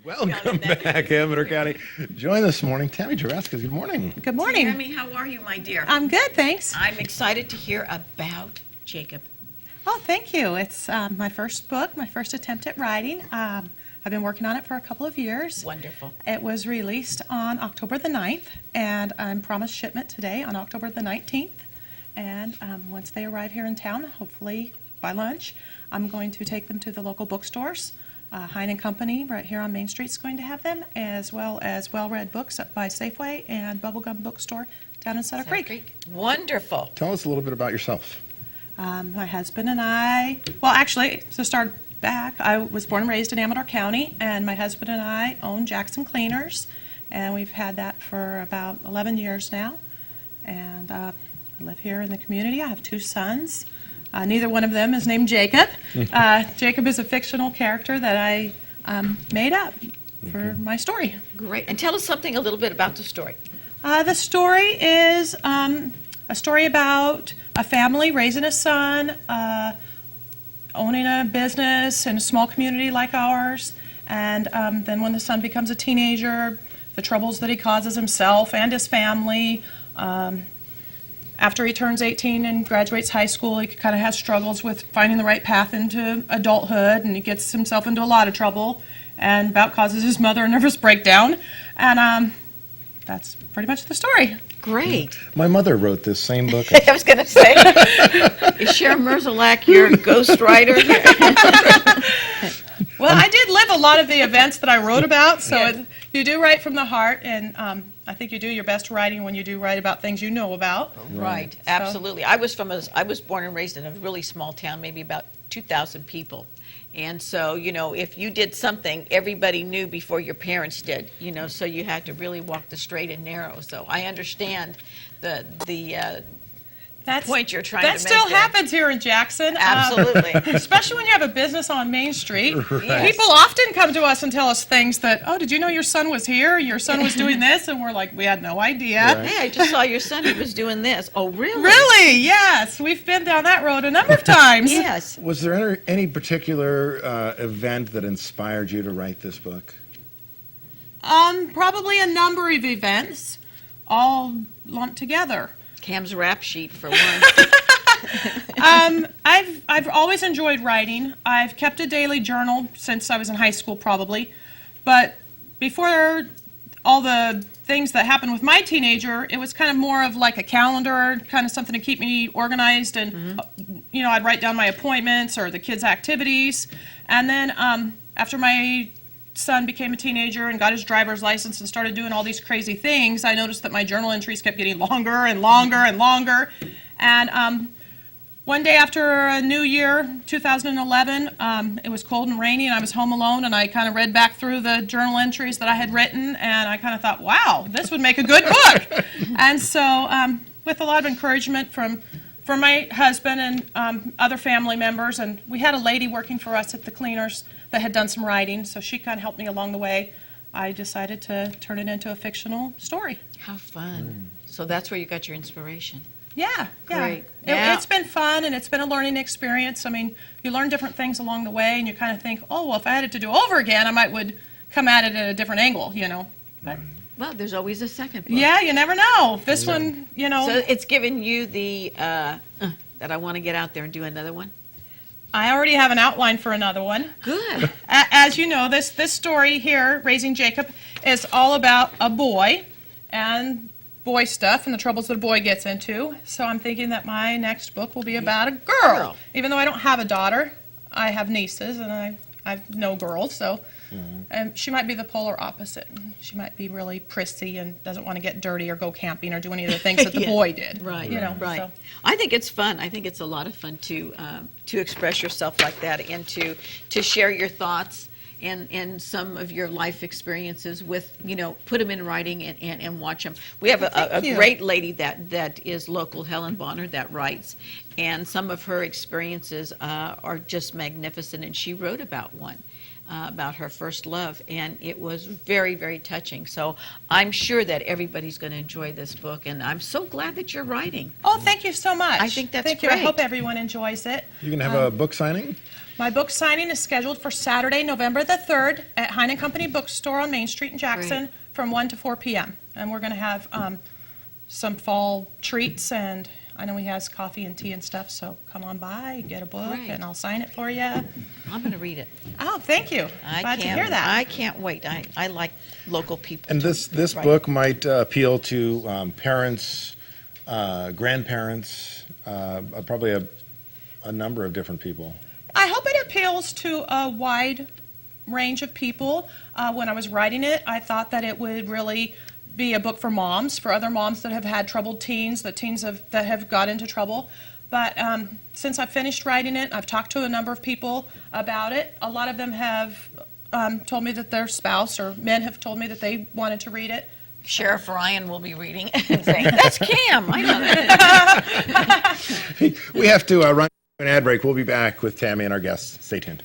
Welcome back, Amador County. Join this morning, Tammy Juraska. Good morning. Good morning. Tammy, how are you, my dear? I'm good, thanks. I'm excited to hear about Jacob. Oh, thank you. It's my first book, my first attempt at writing. I've been working on it for a couple of years. Wonderful. It was released on October the 9th, and I'm promised shipment today on October the 19th. And once they arrive here in town, hopefully by lunch, I'm going to take them to the local bookstores. Hein & Company right here on Main Street is going to have them, as well as Well Read Books up by Safeway and Bubblegum Bookstore down in Sutter Creek. Wonderful. Tell us a little bit about yourself. My husband and I, well, actually, to start back, I was born and raised in Amador County, and my husband and I own Jackson Cleaners, and we've had that for about 11 years now. And I live here in the community. I have two sons. Neither one of them is named Jacob. Jacob is a fictional character that I made up for my story. Great. And tell us something a little bit about the story. The story is a story about a family raising a son, owning a business in a small community like ours, and then when the son becomes a teenager, the troubles that he causes himself and his family. After he turns 18 and graduates high school, he kind of has struggles with finding the right path into adulthood, and he gets himself into a lot of trouble and about causes his mother a nervous breakdown. And that's pretty much the story. Great. My mother wrote this same book. I was going to say, is Sharon Merzalak your ghostwriter? Well, I did live a lot of the events that I wrote about, so Yeah. you do write from the heart, and I think you do your best writing when you do write about things you know about. Right, absolutely. I was born and raised in a really small town, maybe about 2,000 people. And so, if you did something, everybody knew before your parents did, so you had to really walk the straight and narrow. So I understand the point you're trying to make. That still there. happens here in Jackson. Absolutely. Especially when you have a business on Main Street. Yes. People often come to us and tell us things that, oh, did you know your son was here? Your son was doing this? And we're like, we had no idea. Right. Hey, I just saw your son, he was doing this. Oh, really? Really? Yes. We've been down that road a number of times. Yes. Was there any particular event that inspired you to write this book? Probably a number of events, all lumped together. Cam's rap sheet, for one. I've always enjoyed writing. I've kept a daily journal since I was in high school, probably. But before all the things that happened with my teenager, it was kind of more of like a calendar, kind of something to keep me organized. And, I'd write down my appointments or the kids' activities. And then after my son became a teenager and got his driver's license and started doing all these crazy things, I noticed that my journal entries kept getting longer and longer and longer. And one day after New Year, 2011, it was cold and rainy, and I was home alone, and I kind of read back through the journal entries that I had written, and I kind of thought, wow, this would make a good book. And so with a lot of encouragement from my husband and other family members, and we had a lady working for us at the Cleaners that had done some writing, so she kind of helped me along the way. I decided to turn it into a fictional story. How fun. So that's where you got your inspiration. Yeah. Great. Now- It's been fun, and it's been a learning experience. I mean, you learn different things along the way, and you kind of think, oh, well, if I had it to do over again, I would come at it at a different angle, But, Well, there's always a second book. yeah, you never know. This one, So it's given you the, that I want to get out there and do another one? I already have an outline for another one. Good. As you know, this story here, Raising Jacob, is all about a boy and boy stuff and the troubles that a boy gets into. So I'm thinking that my next book will be about a girl. Even though I don't have a daughter, I have nieces, and I know girls, so she might be the polar opposite. She might be really prissy and doesn't want to get dirty or go camping or do any of the things that the Yeah. boy did. Right, right. So. I think it's fun. I think it's a lot of fun to express yourself like that and to share your thoughts and some of your life experiences with, put them in writing and watch them. We have a great lady that is local, Helen Bonner, that writes, and some of her experiences are just magnificent, and she wrote about one. about her first love, and it was very, very touching. So I'm sure that everybody's going to enjoy this book, and I'm so glad that you're writing. Oh, thank you so much. I think that's Thank you. I great. hope everyone enjoys it. You can have a book signing? My book signing is scheduled for Saturday, November the 3rd at Heine Company Bookstore on Main Street in Jackson Great. from 1 to 4 p.m. And we're going to have some fall treats, and I know he has coffee and tea and stuff, so come on by, get a book, Great. and I'll sign it for you. I'm going to read it. Oh, thank you. Glad to hear that. I can't wait. I like local people. And to this write. book might appeal to parents, grandparents, probably a number of different people. I hope it appeals to a wide range of people. When I was writing it, I thought that it would really be a book for moms, for other moms that have had troubled teens, that have got into trouble. But since I've finished writing it, I've talked to a number of people about it. A lot of them have told me that their spouse or men have told me that they wanted to read it. Sheriff Ryan will be reading and saying, "That's Cam." I know that. We have to run an ad break. We'll be back with Tammy and our guests. Stay tuned.